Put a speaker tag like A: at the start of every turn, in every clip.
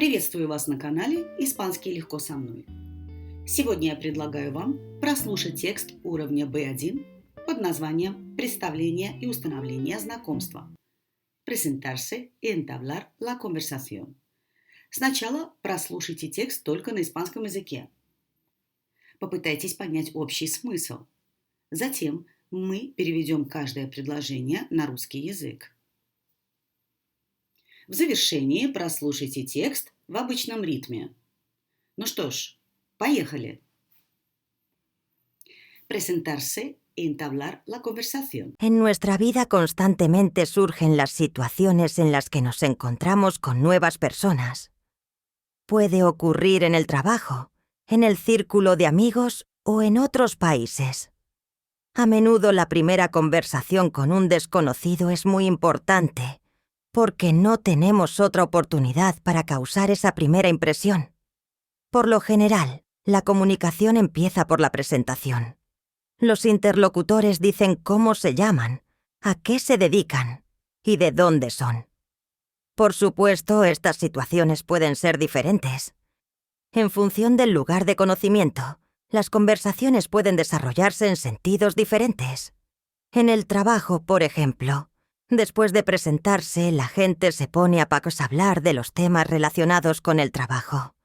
A: Приветствую вас на канале «Испанский легко со мной». Сегодня я предлагаю вам прослушать текст уровня B1 под названием «Представление и установление знакомства». Presentarse y entablar la conversación. Сначала прослушайте текст только на испанском языке. Попытайтесь понять общий смысл. Затем мы переведем каждое предложение на русский язык. В завершении прослушайте текст в обычном ритме. Ну что ж, поехали. Presentarse y entablar la conversación.
B: En nuestra vida constantemente surgen las situaciones en las que nos encontramos con nuevas personas. Puede ocurrir en el trabajo, en el círculo de amigos o en otros países. A menudo la primera conversación con un desconocido es muy importante, porque no tenemos otra oportunidad para causar esa primera impresión. Por lo general, la comunicación empieza por la presentación. Los interlocutores dicen cómo se llaman, a qué se dedican y de dónde son. Por supuesto, estas situaciones pueden ser diferentes. En función del lugar de conocimiento, las conversaciones pueden desarrollarse en sentidos diferentes. En el trabajo, por ejemplo, después de presentarse, la gente se pone a hablar de los temas relacionados con el trabajo.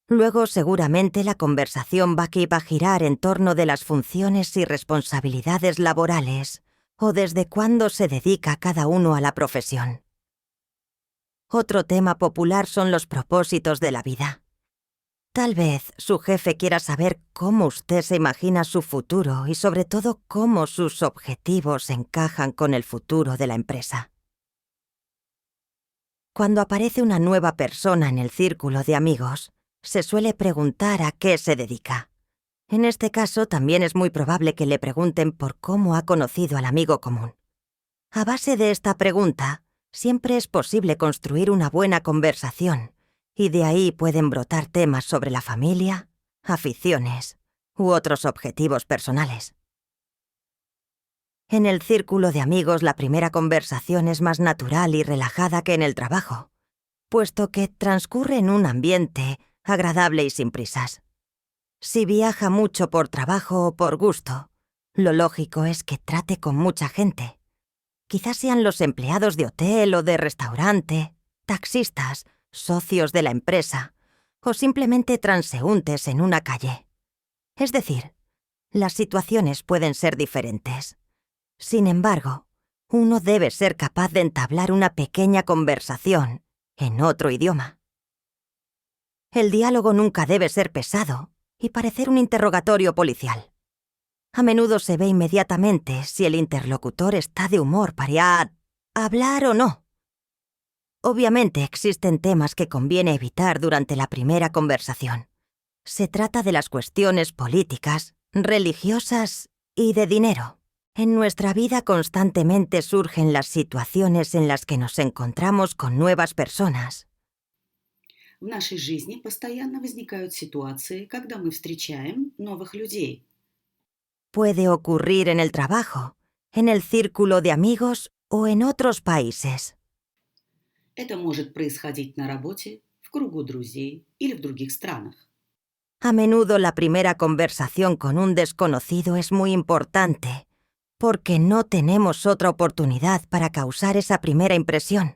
B: Luego, seguramente, la conversación va a girar en torno de las funciones y responsabilidades laborales o desde cuándo se dedica cada uno a la profesión. Otro tema popular son los propósitos de la vida. Tal vez su jefe quiera saber cómo usted se imagina su futuro y sobre todo cómo sus objetivos encajan con el futuro de la empresa. Cuando aparece una nueva persona en el círculo de amigos, se suele preguntar a qué se dedica. En este caso, también es muy probable que le pregunten por cómo ha conocido al amigo común. A base de esta pregunta, siempre es posible construir una buena conversación, y de ahí pueden brotar temas sobre la familia, aficiones u otros objetivos personales. En el círculo de amigos, la primera conversación es más natural y relajada que en el trabajo, puesto que transcurre en un ambiente agradable y sin prisas. Si viaja mucho por trabajo o por gusto, lo lógico es que trate con mucha gente. Quizás sean los empleados de hotel o de restaurante, taxistas, socios de la empresa o simplemente transeúntes en una calle. Es decir, las situaciones pueden ser diferentes. Sin embargo, uno debe ser capaz de entablar una pequeña conversación en otro idioma. El diálogo nunca debe ser pesado y parecer un interrogatorio policial. A menudo se ve inmediatamente si el interlocutor está de humor para hablar o no. Obviamente existen temas que conviene evitar durante la primera conversación. Se trata de las cuestiones políticas, religiosas y de dinero. En nuestra vida constantemente surgen las situaciones en las que nos encontramos con nuevas personas.
A: В нашей жизни постоянно возникают ситуации, когда мы встречаем новых людей.
B: Puede ocurrir en el trabajo, en el círculo de amigos o en otros países.
A: Это может происходить на работе, в кругу друзей или в других странах.
B: A menudo la primera conversación con un desconocido es muy importante, porque no tenemos otra oportunidad para causar esa primera impresión.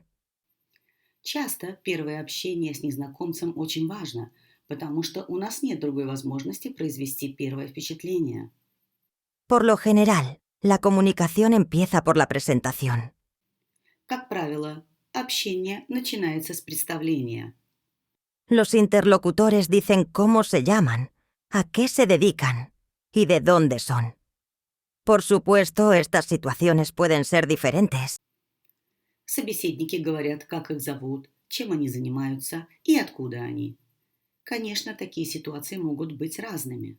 A: Часто первое общение с незнакомцем очень важно, потому что у нас нет другой возможности произвести первое впечатление.
B: Por lo general, la comunicación empieza por la presentación.
A: Как правило, общение начинается с представления.
B: Los interlocutores dicen cómo se llaman, a qué se dedican y de dónde son. Por supuesto, estas situaciones pueden ser diferentes.
A: Собеседники говорят, как их зовут, чем они занимаются и откуда они. Конечно, такие ситуации могут быть разными.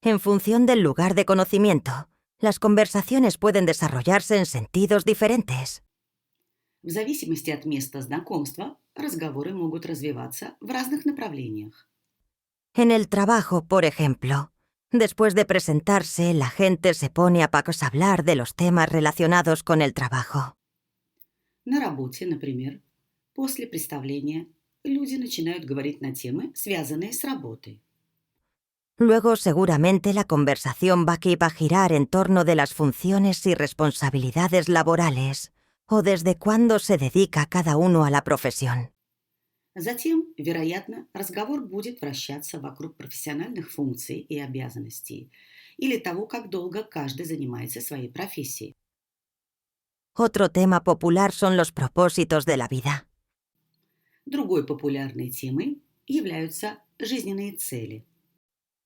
B: En función del lugar de conocimiento, las conversaciones pueden desarrollarse en sentidos diferentes.
A: В зависимости от места знакомства, разговоры могут развиваться в разных направлениях.
B: En el trabajo, por ejemplo, después de presentarse, la gente se pone a hablar de los temas relacionados con el trabajo.
A: На работе, например, после представления люди начинают говорить на темы, связанные с работой.
B: Luego seguramente la conversación va a girar en torno de las funciones y responsabilidades laborales o desde cuándo se dedica cada uno a la profesión.
A: Затем, вероятно, разговор будет вращаться вокруг профессиональных функций и обязанностей или того, как долго каждый занимается своей профессией.
B: Otro tema popular son los propósitos de la vida.
A: Другой популярной темой являются жизненные цели.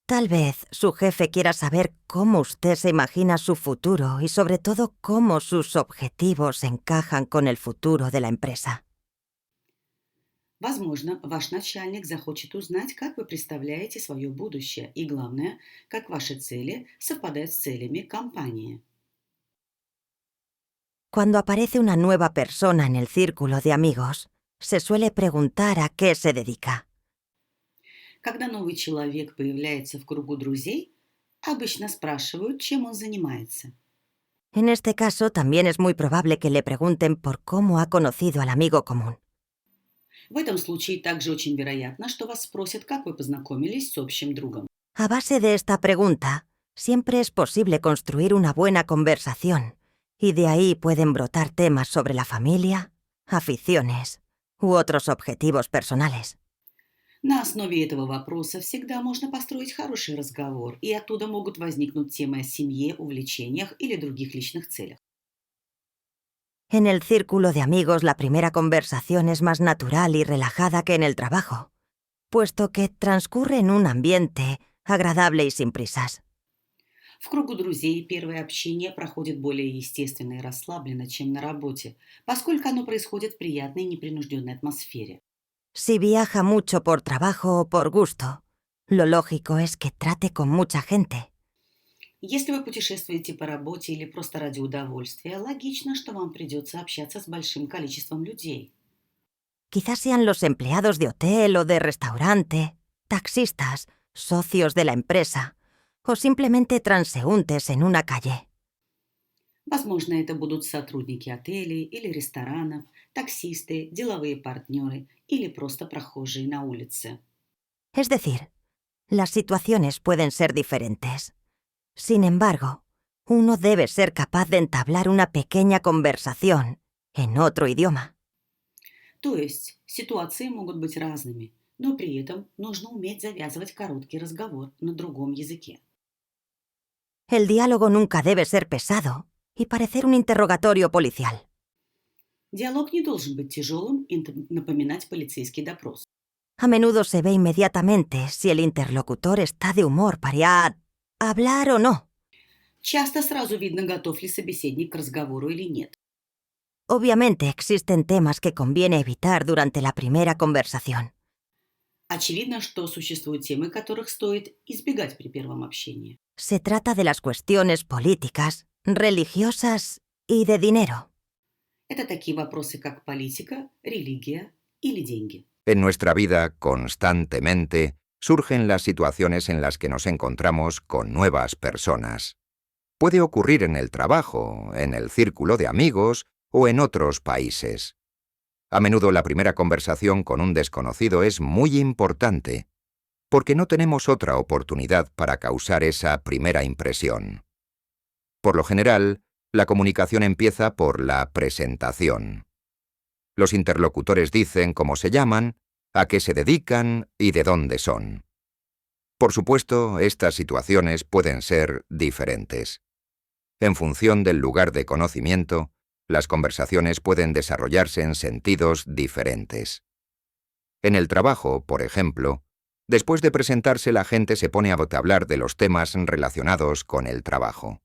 B: Tal vez su jefe quiera saber cómo usted se imagina su futuro y sobre todo cómo sus objetivos encajan con el futuro de la empresa.
A: Возможно, ваш начальник захочет узнать, как вы представляете свое будущее и, главное, как ваши цели совпадают с целями компании.
B: Cuando aparece una nueva persona en el círculo de amigos, se suele preguntar a qué se dedica.
A: Когда новый человек появляется в кругу друзей, обычно спрашивают, чем он занимается.
B: En este caso, también es muy probable que le pregunten por cómo ha conocido al amigo común.
A: В этом случае также очень вероятно, что вас спросят, как вы познакомились с общим другом.
B: A base de esta pregunta, siempre es posible construir una buena conversación, y de ahí pueden brotar temas sobre la familia, aficiones u otros objetivos personales.
A: На основе этого вопроса всегда можно построить хороший разговор, и оттуда могут возникнуть темы о семье, увлечениях или других личных целях.
B: En el círculo de amigos, la primera conversación es más natural y relajada que en el trabajo, puesto que transcurre en un ambiente agradable y sin prisas.
A: В кругу друзей первое общение проходит более естественно и расслабленно, чем на работе, поскольку оно происходит в приятной и непринужденной атмосфере.
B: Si viaja mucho por trabajo o por gusto, lo lógico es que trate con mucha gente.
A: Если вы putешествуете по работе или просто ради удовольствия, логично, что вам придется общаться с большим количеством людей.
B: Quizás sean los empleados de hotel o de restaurante, taxistas, socios de la empresa o simplemente transeúntes en una calle.
A: Возможно, это будут сотрудники отелей или ресторанов, таксисты, деловые партнеры или просто прохожие на улице.
B: Es decir, las situaciones pueden ser diferentes. Sin embargo, uno debe ser capaz de entablar una pequeña conversación en otro idioma.
A: То есть ситуации могут быть разными, но при этом нужно уметь завязывать короткий разговор на другом языке.
B: El diálogo nunca debe ser pesado y parecer un interrogatorio policial.
A: Диалог не должен быть тяжелым и напоминать полицейский допрос.
B: A menudo se ve inmediatamente si el interlocutor está de humor para hablar o no.
A: Часто сразу видно, готов ли собеседник к разговору или нет.
B: Obviamente existen temas que conviene evitar durante la primera conversación.
A: Очевидно, что существуют темы, которых стоит избегать при первом общении.
B: Se trata de las cuestiones políticas, religiosas y de dinero.
A: Это такие вопросы, как политика, религия или деньги.
C: En nuestra vida, constantemente, surgen las situaciones en las que nos encontramos con nuevas personas. Puede ocurrir en el trabajo, en el círculo de amigos o en otros países. A menudo la primera conversación con un desconocido es muy importante, porque no tenemos otra oportunidad para causar esa primera impresión. Por lo general, la comunicación empieza por la presentación. Los interlocutores dicen cómo se llaman, a qué se dedican y de dónde son. Por supuesto, estas situaciones pueden ser diferentes. En función del lugar de conocimiento, las conversaciones pueden desarrollarse en sentidos diferentes. En el trabajo, por ejemplo, después de presentarse la gente se pone a hablar de los temas relacionados con el trabajo.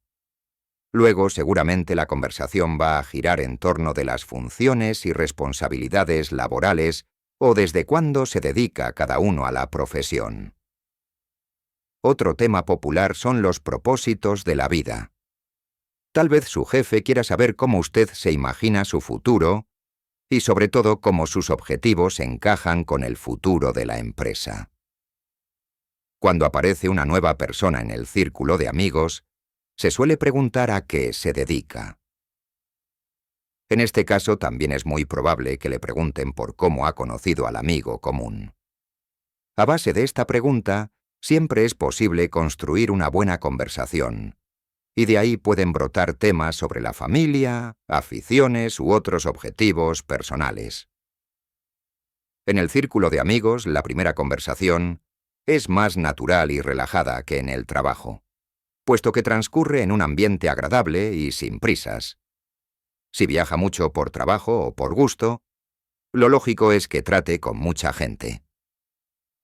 C: Luego, seguramente la conversación va a girar en torno de las funciones y responsabilidades laborales o desde cuándo se dedica cada uno a la profesión. Otro tema popular son los propósitos de la vida. Tal vez su jefe quiera saber cómo usted se imagina su futuro y sobre todo cómo sus objetivos encajan con el futuro de la empresa. Cuando aparece una nueva persona en el círculo de amigos, se suele preguntar a qué se dedica. En este caso también es muy probable que le pregunten por cómo ha conocido al amigo común. A base de esta pregunta, siempre es posible construir una buena conversación, y de ahí pueden brotar temas sobre la familia, aficiones u otros objetivos personales. En el círculo de amigos, la primera conversación es más natural y relajada que en el trabajo, puesto que transcurre en un ambiente agradable y sin prisas. Si viaja mucho por trabajo o por gusto, lo lógico es que trate con mucha gente.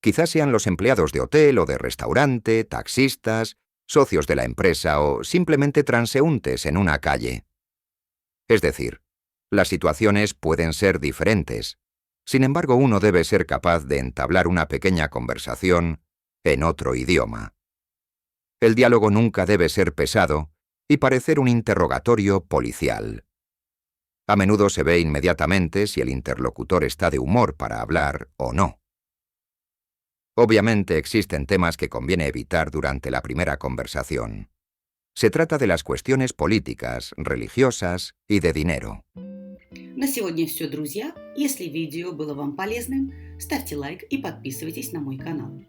C: Quizás sean los empleados de hotel o de restaurante, taxistas, socios de la empresa o simplemente transeúntes en una calle. Es decir, las situaciones pueden ser diferentes. Sin embargo, uno debe ser capaz de entablar una pequeña conversación en otro idioma. El diálogo nunca debe ser pesado y parecer un interrogatorio policial. A menudo se ve inmediatamente si el interlocutor está de humor para hablar o no. Obviamente existen temas que conviene evitar durante la primera conversación. Se trata de las cuestiones políticas, religiosas y de dinero.
A: На сегодня все, друзья. Если видео было вам полезным, ставьте лайк и подписывайтесь на мой канал.